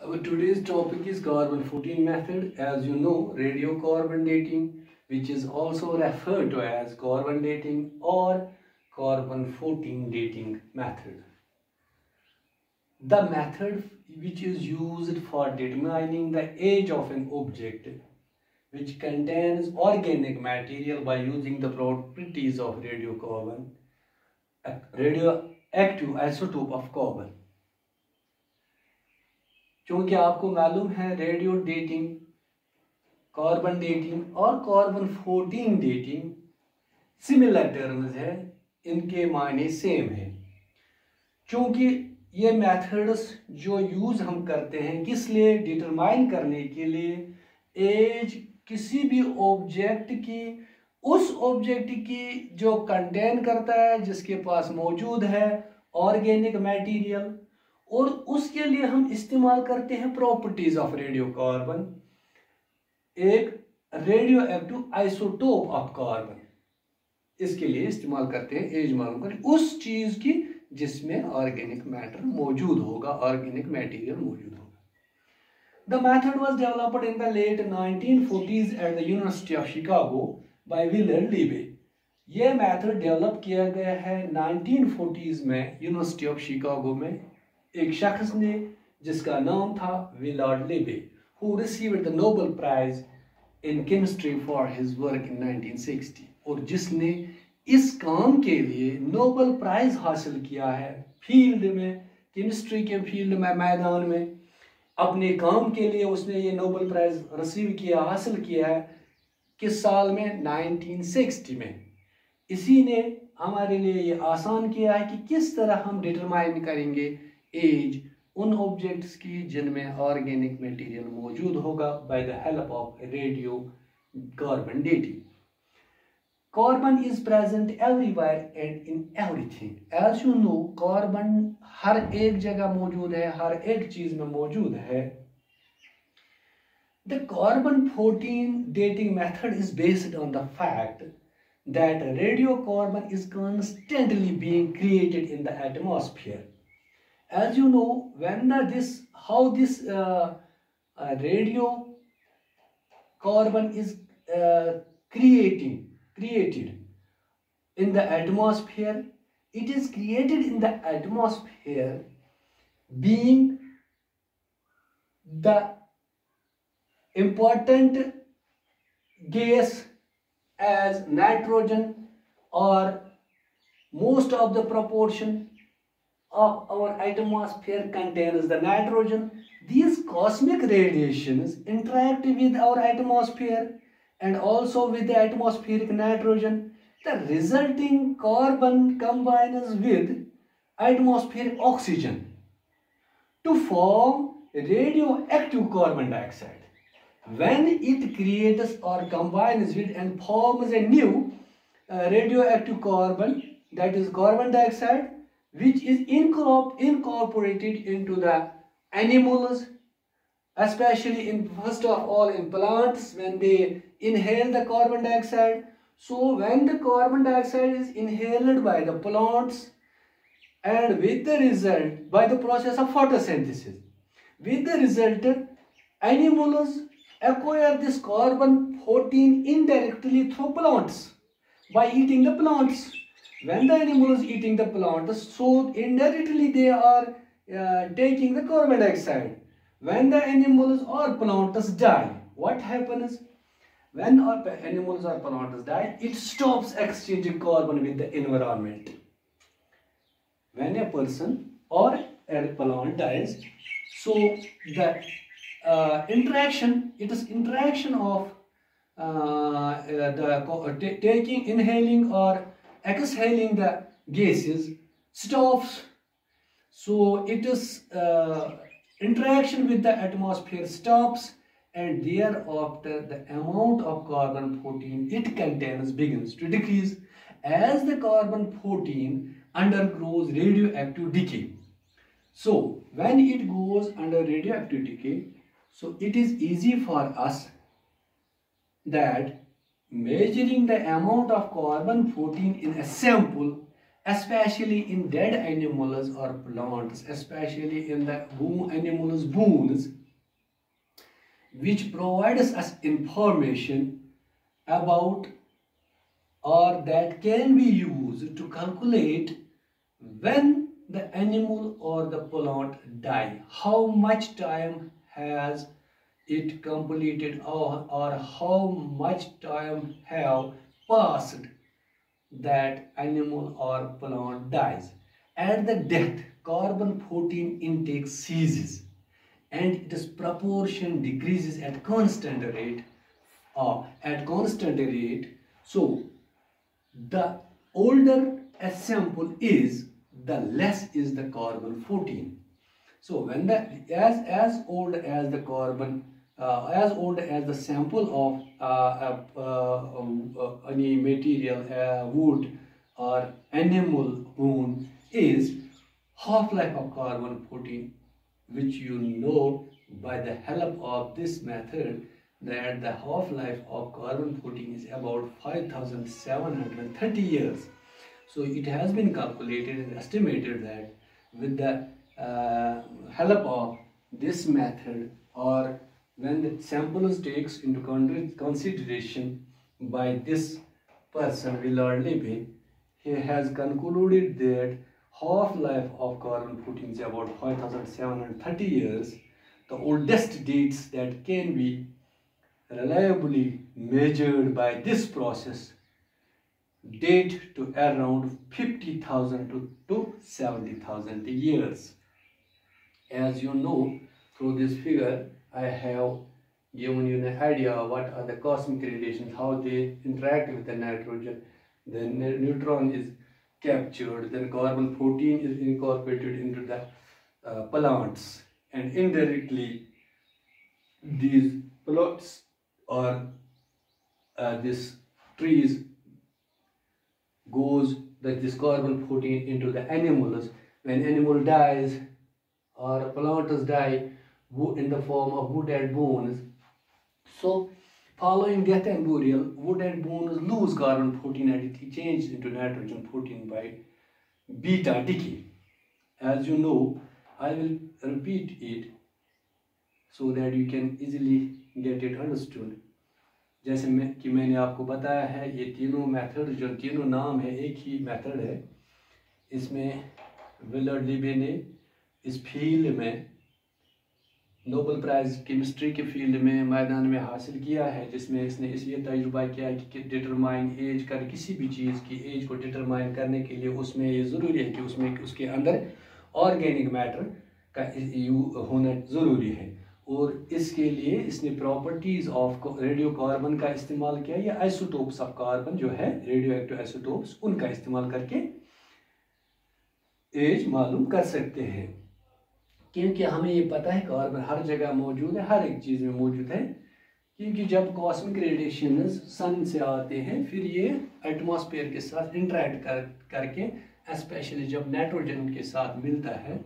Our today's topic is carbon-14 method. As you know, radiocarbon dating, which is also referred to as carbon dating or carbon-14 dating method. The method which is used for determining the age of an object which contains organic material by using the properties of radiocarbon, a radioactive isotope of carbon. क्योंकि आपको मालूम है radio dating, carbon dating और carbon 14 dating similar terms है, इनके मायने same है। क्योंकि ये मेथड्स जो यूज हम करते हैं किस लिए, डिटरमाइन करने के लिए एज किसी भी ऑब्जेक्ट की, उस ऑब्जेक्ट की जो कंटेन करता है, जिसके पास मौजूद है ऑर्गेनिक मटेरियल, और उसके लिए हम इस्तेमाल करते हैं प्रॉपर्टीज ऑफ रेडियोकार्बन, एक radio active isotope of carbon, इसके लिए इस्तेमाल करते हैं एज मालूम कर उस चीज की जिसमें ऑर्गेनिक मैटर मौजूद होगा, ऑर्गेनिक मटेरियल मौजूद होगा। The method was developed in the late 1940s at the university of Chicago by William Libby. यह मेथड डेवलप किया गया है 1940s में यूनिवर्सिटी ऑफ शिकागो में एक शख्स ने जिसका नाम था William लीबे, who received the Nobel Prize in Chemistry for his work in 1960, और जिसने इस काम के लिए नोबेल प्राइज हासिल किया है फील्ड में, केमिस्ट्री के फील्ड में, मैदान में अपने काम के लिए उसने ये नोबेल प्राइज रिसीव किया, हासिल किया है। किस साल में? 1960 में। इसी ने हमारे लिए ये आसान किया है कि किस तरह हम डिटरमाइन करेंगे एज उन ऑब्जेक्ट्स की जिनमें ऑर्गेनिक मटेरियल मौजूद होगा by the help of radiocarbon dating. Carbon is present everywhere and in everything. As you know, carbon हर एक जगह मौजूद है, हर एक चीज में मौजूद है। The carbon 14 dating method is based on the fact that radiocarbon is constantly being created in the atmosphere. As you know, when this radio carbon is created in the atmosphere, it is created in the atmosphere being the important gas as nitrogen, or most of the proportion of our atmosphere contains the nitrogen. These cosmic radiations interact with our atmosphere and also with the atmospheric nitrogen. The resulting carbon combines with atmospheric oxygen to form radioactive carbon dioxide. When it creates or combines with and forms a new radioactive carbon, that is carbon dioxide, which is incorporated into the animals, especially in first of all in plants when they inhale the carbon dioxide. So when the carbon dioxide is inhaled by the plants, and with the result by the process of photosynthesis, with the result animals acquire this carbon 14 indirectly through plants by eating the plants. When the animal is eating the plants, so indirectly they are taking the carbon dioxide. When the animals or plants die, what happens? When animals or plants die, it stops exchanging carbon with the environment. When a person or a plant dies, so the interaction, it is interaction of inhaling or exhaling the gases stops. So it is interaction with the atmosphere stops, and thereafter the amount of carbon 14 it contains begins to decrease as the carbon 14 undergoes radioactive decay. So when it goes under radioactive decay, so it is easy for us that measuring the amount of carbon 14 in a sample especially in dead animals or plants, especially in the animals' bones, which provides us information about or that can be used to calculate when the animal or the plant die, how much time has it completed, or how much time have passed that animal or plant dies. At the death, carbon-14 intake ceases and its proportion decreases at constant rate. So the older a sample is, the less is the carbon-14. So when the as old as the carbon, as old as the sample of any material, wood or animal bone is, half-life of carbon-14, which you know by the help of this method, that the half-life of carbon-14 is about 5,730 years. So it has been calculated and estimated that with the help of this method, or when the sample is takes into consideration by this person, Willard Libby, he has concluded that half-life of carbon-14 is about 5,730 years. The oldest dates that can be reliably measured by this process date to around 50,000 to 70,000 years. As you know, through this figure, I have given you an idea of what are the cosmic radiations, how they interact with the nitrogen. Then neutron is captured, then carbon-14 is incorporated into the plants, and indirectly these plants or this trees goes that this carbon-14 into the animals. When animal dies or plants die in the form of wood and bones, so following death and burial, wood and bones lose carbon-14 and it changes into nitrogen-14 by beta decay. As you know, I will repeat it so that you can easily get it understood. जैसे कि मैंने आपको बताया है, ये तीनों method, जो तीनों नाम है, एक ही मेथड है. इसमें विलर्ड लिबे ने इस फील्ड में नोबेल प्राइज़ केमिस्ट्री के फील्ड में मैदान में हासिल किया है, जिसमें इसने इसलिए तजुर्बा किया कि डिटरमाइन एज कर किसी भी चीज़ की एज को डिटरमाइन करने के लिए उसमें ये ज़रूरी है कि उसमें उसके अंदर ऑर्गेनिक मैटर का होना ज़रूरी है. और इसके लिए इसने प्रॉपर्टीज़ ऑफ रेडियोकार्बन का इस्तेमाल किया, या आइसोटोप्स ऑफ कार्बन जो है रेडियो एक्टिव आइसोटोप्स, उनका इस्तेमाल करके एज मालूम कर सकते हैं. क्योंकि हमें ये पता है कार्बन हर जगह मौजूद है, हर एक चीज़ में मौजूद है. क्योंकि जब कॉस्मिक रेडिएशन सन से आते हैं, फिर ये एटमॉस्फेयर के साथ इंटरेक्ट करके स्पेशली जब नाइट्रोजन के साथ मिलता है,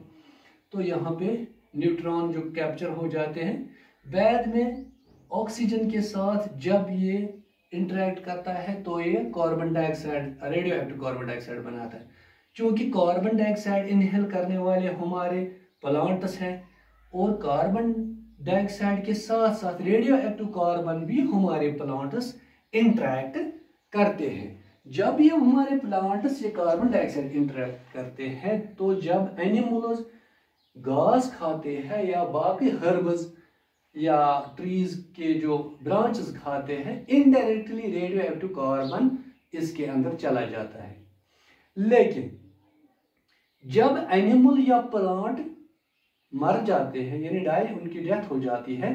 तो यहाँ पे न्यूट्रॉन जो कैप्चर हो जाते हैं, बाद में ऑक्सीजन के साथ जब ये इंटरेक्ट करता है तो ये carbon dioxide, radio active carbon dioxide बनाता है. क्योंकि कार्बन डाइऑक्साइड इनहेल करने वाले हमारे प्लांट्स हैं, और कार्बन डाइऑक्साइड के साथ साथ रेडियो एक्टिव कार्बन भी हमारे प्लांट्स इंटरेक्ट करते हैं. जब ये हमारे प्लांट्स ये कार्बन डाइऑक्साइड इंटरेक्ट करते हैं, तो जब एनिमल्स घास खाते हैं या बाकी हर्ब्स या ट्रीज के जो ब्रांचेस खाते हैं, इनडायरेक्टली रेडियो एक्टिव कार्बन इसके अंदर चला जाता है. लेकिन जब एनिमल या प्लांट मर जाते हैं, यानी डाई, उनकी डेथ हो जाती है,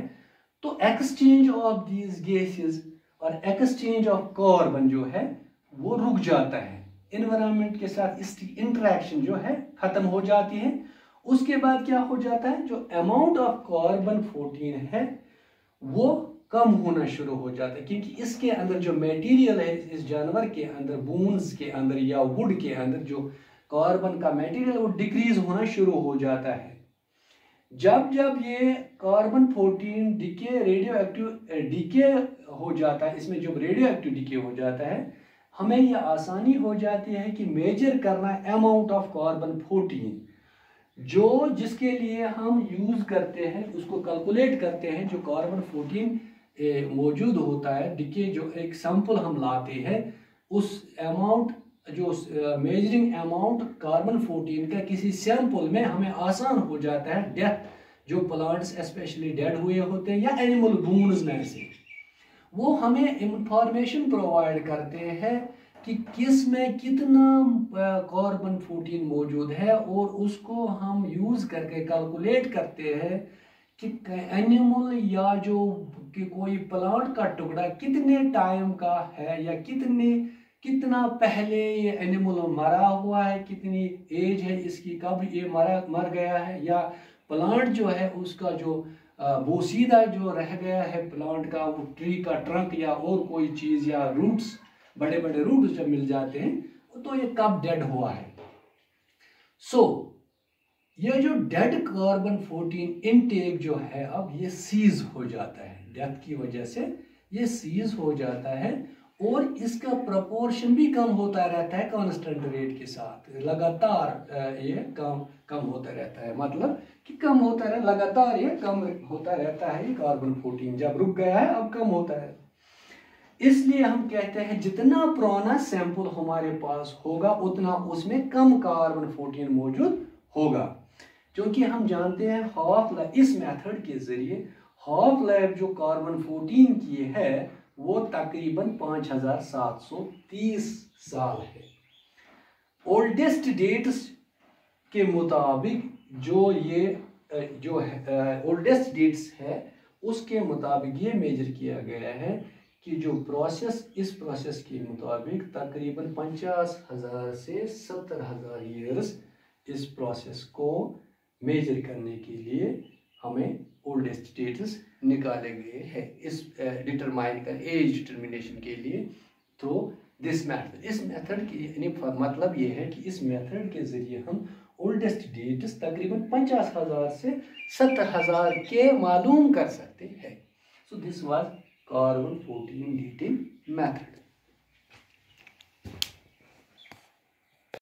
तो एक्सचेंज ऑफ दीज गैसेस और एक्सचेंज ऑफ कार्बन जो है वो रुक जाता है. एनवायरनमेंट के साथ इसकी इंटरेक्शन जो है खत्म हो जाती है. उसके बाद क्या हो जाता है, जो अमाउंट ऑफ कार्बन-14 है वो कम होना शुरू हो जाता है, क्योंकि इसके अंदर जो मटेरियल है, इस जानवर के अंदर, बोन्स के अंदर या वुड के अंदर जो कार्बन का मटेरियल वो डिक्रीज होना शुरू हो जाता है. जब जब ये कार्बन-14 डीके, रेडियो एक्टिव डीके हो जाता है, इसमें जब रेडियो एक्टिव डीके हो जाता है, हमें यह आसानी हो जाती है कि मेजर करना अमाउंट ऑफ कार्बन 14 जो जिसके लिए हम यूज़ करते हैं, उसको कैलकुलेट करते हैं। जो कार्बन 14 मौजूद होता है, डिके जो एक सैंपल हम लाते हैं, उस अमाउंट जो मेजरिंग अमाउंट कार्बन 14 का किसी सैंपल में हमें आसान हो जाता है डेथ, जो प्लांट्स स्पेशली डेड हुए होते हैं या एनिमल बोन्स में से, वो हमें इंफॉर्मेशन प्रोवाइड करते हैं कि किस में कितना कार्बन 14 मौजूद है, और उसको हम यूज़ करके कैलकुलेट करते हैं कि एनिमल या जो कि कोई प्लांट का टुकड़ा कितने टाइम का है या कितना पहले ये एनिमल मरा हुआ है, कितनी एज है इसकी, कब ये मर गया है, या प्लांट जो है उसका जो बोसीदा जो रह गया है प्लांट का, वो ट्री का ट्रंक या और कोई चीज़ या रूट्स, बड़े बड़े रूट्स जब मिल जाते हैं तो ये कब डेड हुआ है। ये जो डेड कार्बन 14 इनटेक जो है, अब ये सीज हो जाता है डेथ की वजह से, ये सीज हो जाता है, और इसका प्रपोर्शन भी कम होता रहता है कांस्टेंट रेट के साथ, लगातार ये कम होता रहता है, मतलब कि कम होता है लगातार, ये कम होता रहता है। ये कार्बन 14 जब रुक गया है अब कम होता है। इसलिए हम कहते हैं जितना पुराना सैंपल हमारे पास होगा उतना उसमें कम कार्बन 14 मौजूद होगा, क्योंकि हम जानते हैं हाफ लाइफ, इस मेथड के जरिए हाफ लाइफ जो कार्बन 14 की है वो तकरीबन 5730 साल है। ओल्डेस्ट डेट्स के मुताबिक जो ये जो ओल्डेस्ट डेट्स है उसके मुताबिक ये मेजर किया गया है कि जो प्रोसेस, इस प्रोसेस के मुताबिक तकरीबन 50,000 से 70,000 ईयर्स इस प्रोसेस को मेजर करने के लिए हमें ओल्डेस्ट डेट्स निकाले गए हैं इस डिटरमाइन कर एज डिटर्मिनेशन के लिए। तो दिस मेथड, इस मेथड की मतलब ये है कि इस मेथड के जरिए हम ओल्डेस्ट डेट्स तकरीबन 50,000 से 70,000 के मालूम कर सकते हैं। So this was carbon 14 dating method.